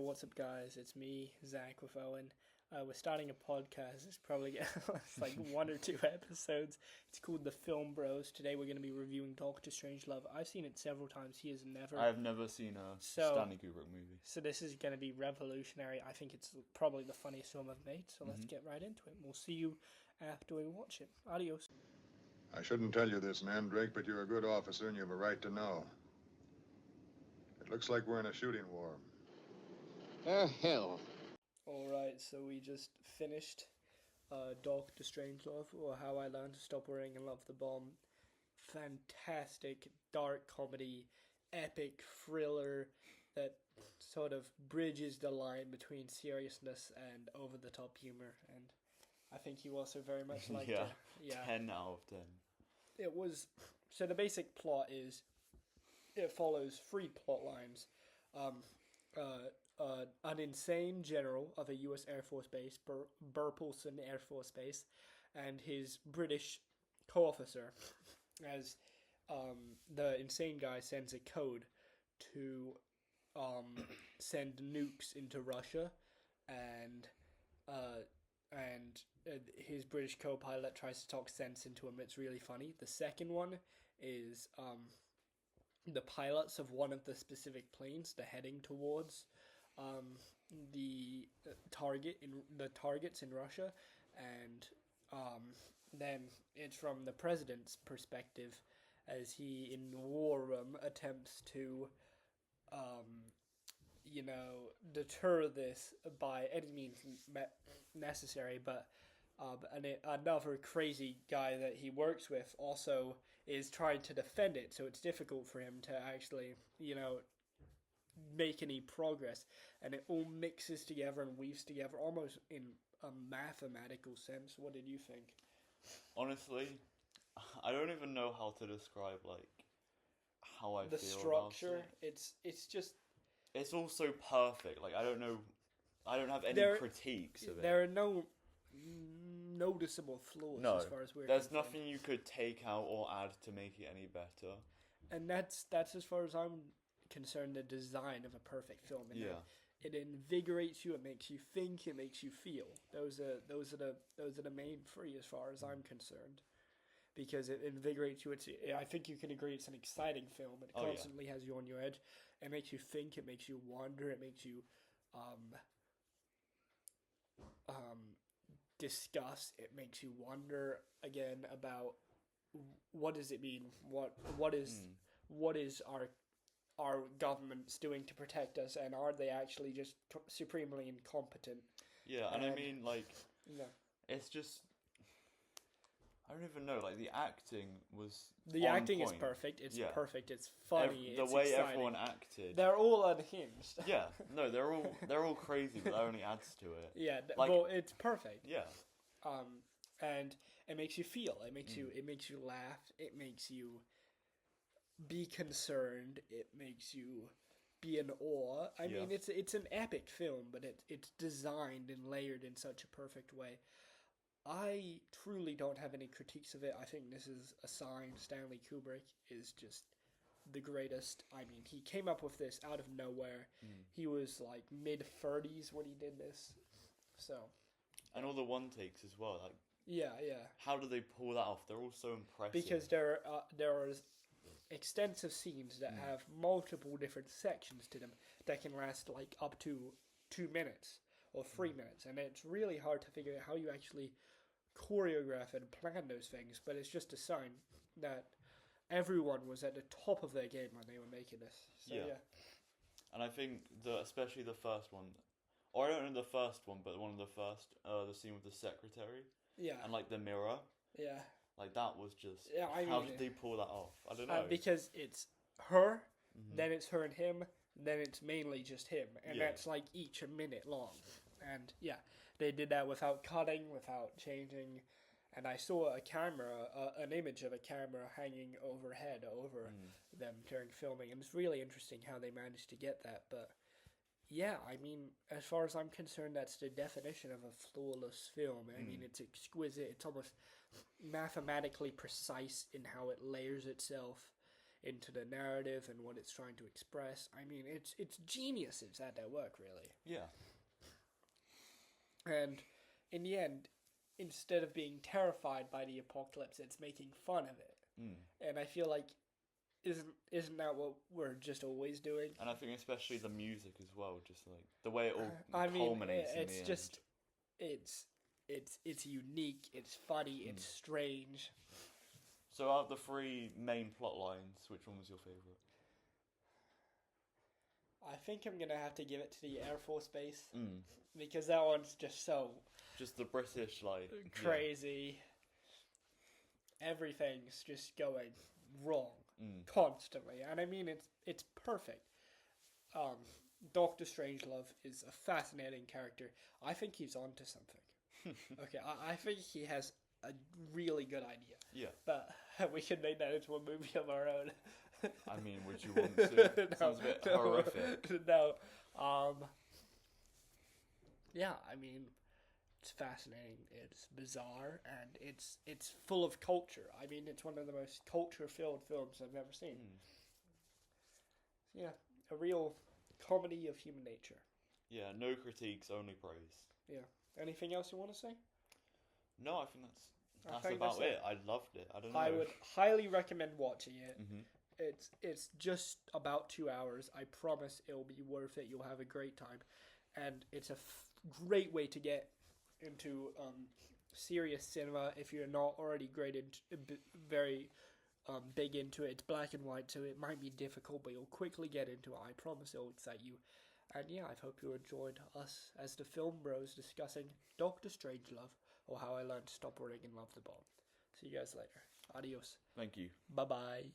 what's up, guys? It's me, Zach, with Owen. We're starting a podcast. It's probably it's like one or two episodes. It's called The Film Bros. Today we're going to be reviewing Doctor Strangelove. I've seen it several times. He has never. I have never seen a Stanley Kubrick movie. So this is going to be revolutionary. I think it's probably the funniest film I've made. So let's get right into it. We'll see you after we watch it. Adios. I shouldn't tell you this, Mandrake, but you're a good officer and you have a right to know. It looks like we're in a shooting war. Hell. Alright, so we just finished Doctor Strangelove, or How I Learned to Stop Worrying and Love the Bomb. Fantastic, dark comedy, epic thriller that sort of bridges the line between seriousness and over-the-top humor, and I think you also very much liked it. Yeah, 10 out of 10. It was, so the basic plot is, it follows three plot lines. An insane general of a U.S. Air Force base, Burpleson Air Force Base, and his British co-officer, as the insane guy sends a code to send nukes into Russia, and his British co-pilot tries to talk sense into him. It's really funny. The second one is the pilots of one of the specific planes they're heading towards the targets in Russia, and then it's from the president's perspective as he in the war room attempts to deter this by any means necessary, but another crazy guy that he works with also is trying to defend it, so it's difficult for him to actually make any progress, and it all mixes together and weaves together almost in a mathematical sense. What did you think? Honestly, I don't even know how to describe how I the feel structure. about it. It's just, it's all so perfect. I don't know, I don't have any critiques of it. There are no noticeable flaws as far as we're there's concerned. nothing you could take out or add to make it any better. And that's as far as I'm concerned, the design of a perfect film. And it invigorates you, it makes you think, it makes you feel. Those are the main three as far as I'm concerned, because it invigorates you. I think you can agree it's an exciting film. It constantly has you on your edge. It makes you think, it makes you wonder, it makes you discuss, it makes you wonder again about what does it mean, what is our governments doing to protect us, and are they actually just supremely incompetent? Yeah, and I mean, it's just, I don't even know, the acting was The on acting point. is perfect, it's perfect, it's funny, the it's way exciting. everyone acted. They're all unhinged. Yeah, no, they're all crazy, but that only adds to it. Yeah, well, it's perfect. Yeah. And it makes you feel, it makes you laugh, it makes you be concerned, it makes you be in awe. I mean, it's an epic film, but it's designed and layered in such a perfect way. I truly don't have any critiques of it. I think this is a sign Stanley Kubrick is just the greatest. I mean, he came up with this out of nowhere. He was mid-30s when he did this. So, and all the one takes as well. Yeah. How do they pull that off? They're all so impressive. Because there are extensive scenes that have multiple different sections to them that can last up to 2 minutes or 3 minutes, and it's really hard to figure out how you actually choreograph and plan those things, but it's just a sign that everyone was at the top of their game when they were making this. So, yeah. And I think especially the first one, or I don't know the first one, but one of the first, the scene with the secretary. Yeah. And the mirror. Yeah. That was just... Yeah, I mean, how did they pull that off? I don't know. Because it's her, then it's her and him, then it's mainly just him. And that's each a minute long. And they did that without cutting, without changing. And I saw an image of a camera hanging overhead over them during filming. And it's really interesting how they managed to get that. But yeah, I mean, as far as I'm concerned, that's the definition of a flawless film. I mean, it's exquisite. It's almost mathematically precise in how it layers itself. into the narrative and what it's trying to express. I mean, it's geniuses at their work, really. Yeah. And in the end, instead of being terrified by the apocalypse, it's making fun of it. And I feel like isn't that what we're just always doing? And I think especially the music as well, just like the way it all culminates. It's just it's unique, it's funny, it's strange. So out of the 3 main plot lines, which one was your favourite? I think I'm gonna have to give it to the Air Force Base because that one's just so just the British like crazy. Yeah. Everything's just going wrong constantly, and I mean it's perfect. Dr. Strangelove is a fascinating character. I think he's onto something. Okay, I think he has a really good idea. Yeah, but we could make that into a movie of our own. I mean, would you want to? Sounds a bit horrific. No. Yeah, I mean, it's fascinating. It's bizarre, and it's full of culture. I mean, it's one of the most culture-filled films I've ever seen. Yeah, a real comedy of human nature. Yeah, no critiques, only praise. Yeah. Anything else you want to say? No, I think that's about it. I loved it. I don't know. I would highly recommend watching it. It's just about 2 hours. I promise it'll be worth it. You'll have a great time, and it's a great way to get into serious cinema if you're not already very big into it. It's black and white, so it might be difficult, but you'll quickly get into it. I promise it'll excite you. And yeah, I hope you enjoyed us as the Film Bros discussing Dr. Strangelove, or How I Learned to Stop Worrying and Love the Bomb. See you guys later. Adios. Thank you. Bye-bye.